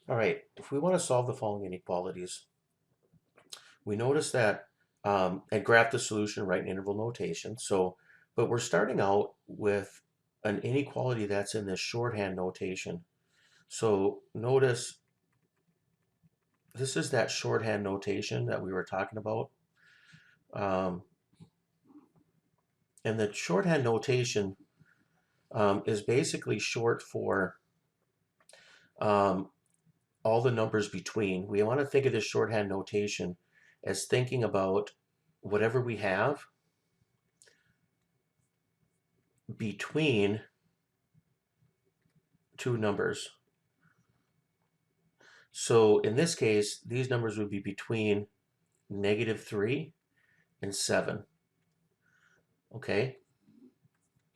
All right, if we want to solve the following inequalities, we notice that, and graph the solution right in interval notation. But we're starting out with an inequality that's in this shorthand notation. So notice this is that shorthand notation that we were talking about. Um, and the shorthand notation is basically short for um, all the numbers between. We want to think of this shorthand notation as thinking about whatever we have between two numbers. So in this case, these numbers would be between -3 and 7. Okay,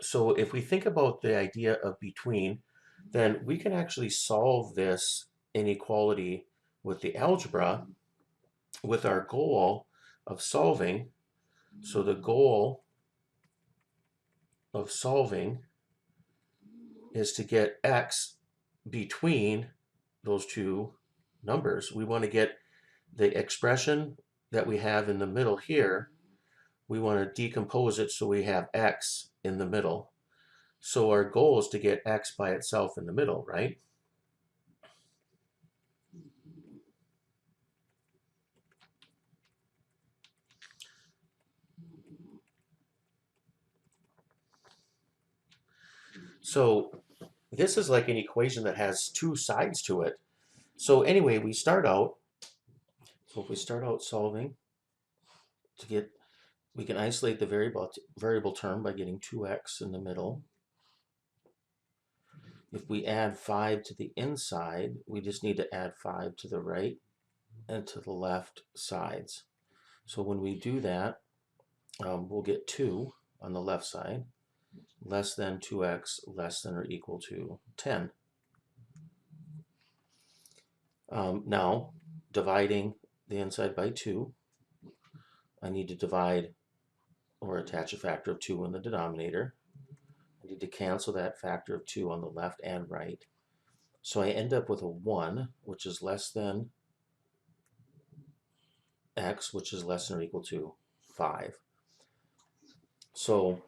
so if we think about the idea of between, then we can actually solve this inequality with the algebra with our goal of solving. So the goal of solving is to get x between those two numbers. We want to get the expression that we have in the middle here, we want to decompose it so we have x in the middle. So our goal is to get x by itself in the middle, right? So this is like an equation that has two sides to it. So anyway, we start out, so if we start out solving to get, we can isolate the variable term by getting 2x in the middle. If we add 5 to the inside, we just need to add 5 to the right and to the left sides. So when we do that, we'll get 2 on the left side, less than 2x, less than or equal to 10. Now, dividing the inside by 2, I need to divide or attach a factor of 2 in the denominator. I need to cancel that factor of 2 on the left and right. So I end up with a 1, which is less than x, which is less than or equal to 5. So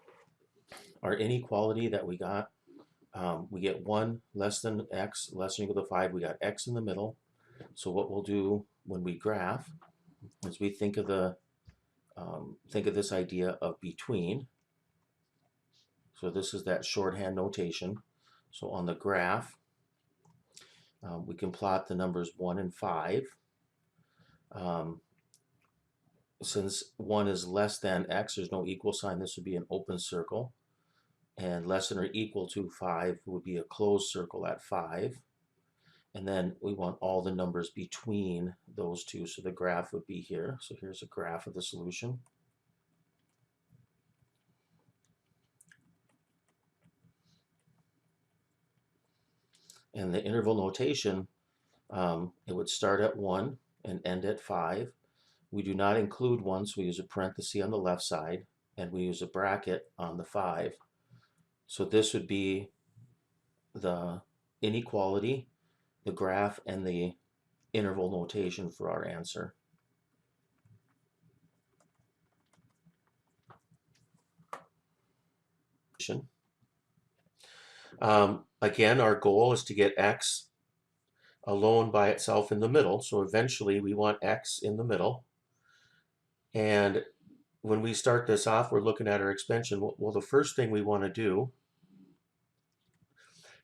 our inequality that we got, we get 1 less than x, less than or equal to 5. We got x in the middle. So what we'll do when we graph is we think of this idea of between. So this is that shorthand notation. So on the graph, we can plot the numbers 1 and 5. Since 1 is less than x, there's no equal sign, this would be an open circle. And less than or equal to 5 would be a closed circle at 5. And then we want all the numbers between those two. So the graph would be here. So here's a graph of the solution. And the interval notation, it would start at 1 and end at 5. We do not include 1, so we use a parenthesis on the left side, and we use a bracket on the 5. So this would be the inequality, the graph, and the interval notation for our answer. Again, our goal is to get x alone by itself in the middle. So eventually we want x in the middle. And when we start this off, we're looking at our expansion. Well, the first thing we want to do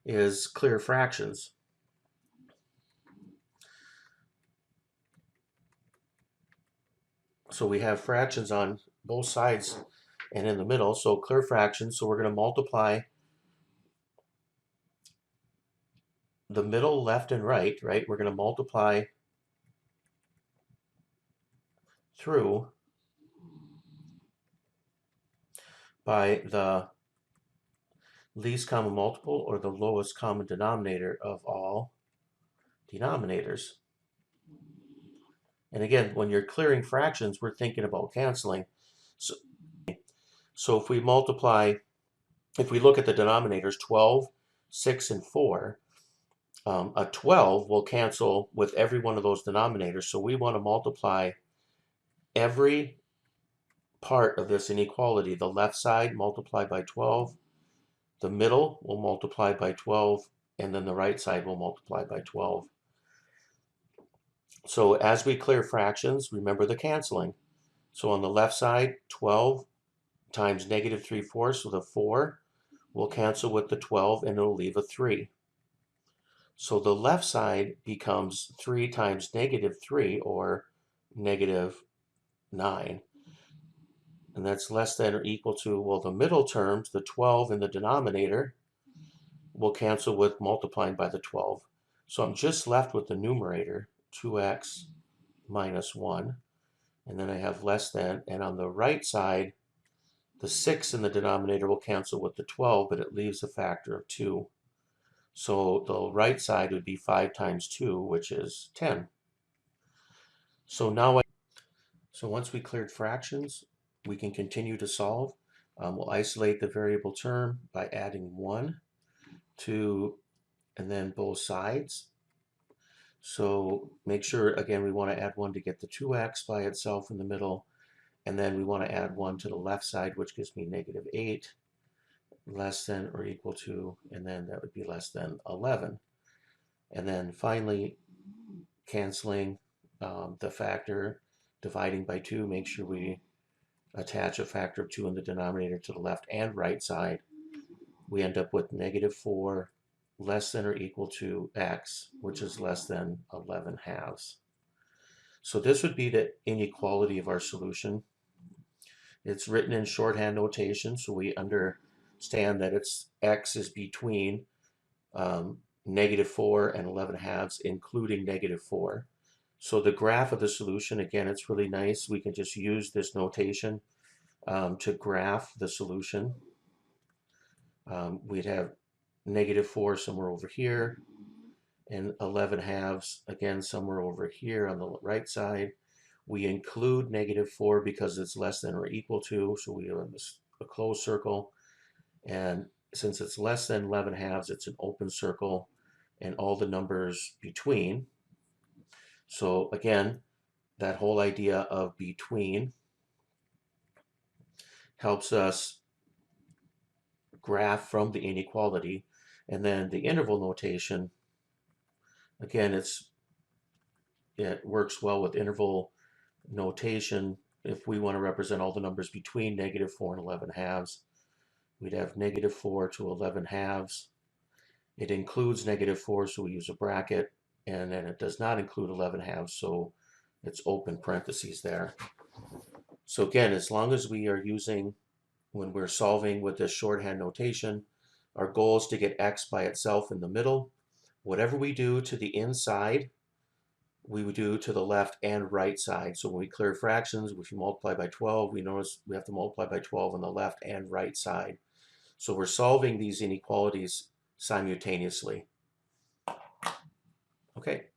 is clear fractions. So we have fractions on both sides and in the middle. So clear fractions. So we're going to multiply the middle, left, and right, right? We're going to multiply through by the least common multiple or the lowest common denominator of all denominators. And again, when you're clearing fractions, we're thinking about canceling. So if we multiply, if we look at the denominators, 12, 6, and 4, A 12 will cancel with every one of those denominators. So we want to multiply every part of this inequality. The left side multiply by 12, the middle will multiply by 12, and then the right side will multiply by 12. So as we clear fractions, remember the canceling. So on the left side, 12 times negative 3/4, so the 4 will cancel with the 12 and it'll leave a 3. So the left side becomes 3 times negative 3, or negative 9. And that's less than or equal to, well, the middle terms, the 12 in the denominator, will cancel with multiplying by the 12. So I'm just left with the numerator, 2x minus 1. And then I have less than, and on the right side, the 6 in the denominator will cancel with the 12, but it leaves a factor of 2. So the right side would be 5 times 2, which is 10. So once we cleared fractions, we can continue to solve. We'll isolate the variable term by adding 1 to, and then both sides. So make sure, again, we want to add 1 to get the 2x by itself in the middle. And then we want to add 1 to the left side, which gives me negative 8, less than or equal to, and then that would be less than 11. And then finally, canceling the factor, dividing by 2, make sure we attach a factor of 2 in the denominator to the left and right side. We end up with negative 4 less than or equal to x, which is less than 11 halves. So this would be the inequality of our solution. It's written in shorthand notation, so we understand that it's x is between negative 4 and 11 halves, including negative 4. So the graph of the solution, again, it's really nice. We can just use this notation to graph the solution. We'd have negative 4 somewhere over here, and 11 halves, again, somewhere over here on the right side. We include negative 4 because it's less than or equal to, so we have a closed circle. And since it's less than 11 halves, it's an open circle, and all the numbers between. So again, that whole idea of between helps us graph from the inequality. And then the interval notation, again, it works well with interval notation. If we want to represent all the numbers between negative 4 and 11 halves, we'd have negative 4 to 11 halves. It includes negative 4, so we use a bracket, and then it does not include 11 halves, so it's open parentheses there. So again, as long as we are using, when we're solving with this shorthand notation, our goal is to get x by itself in the middle. Whatever we do to the inside, we would do to the left and right side. So when we clear fractions, if you multiply by 12, we notice we have to multiply by 12 on the left and right side. So we're solving these inequalities simultaneously. Okay.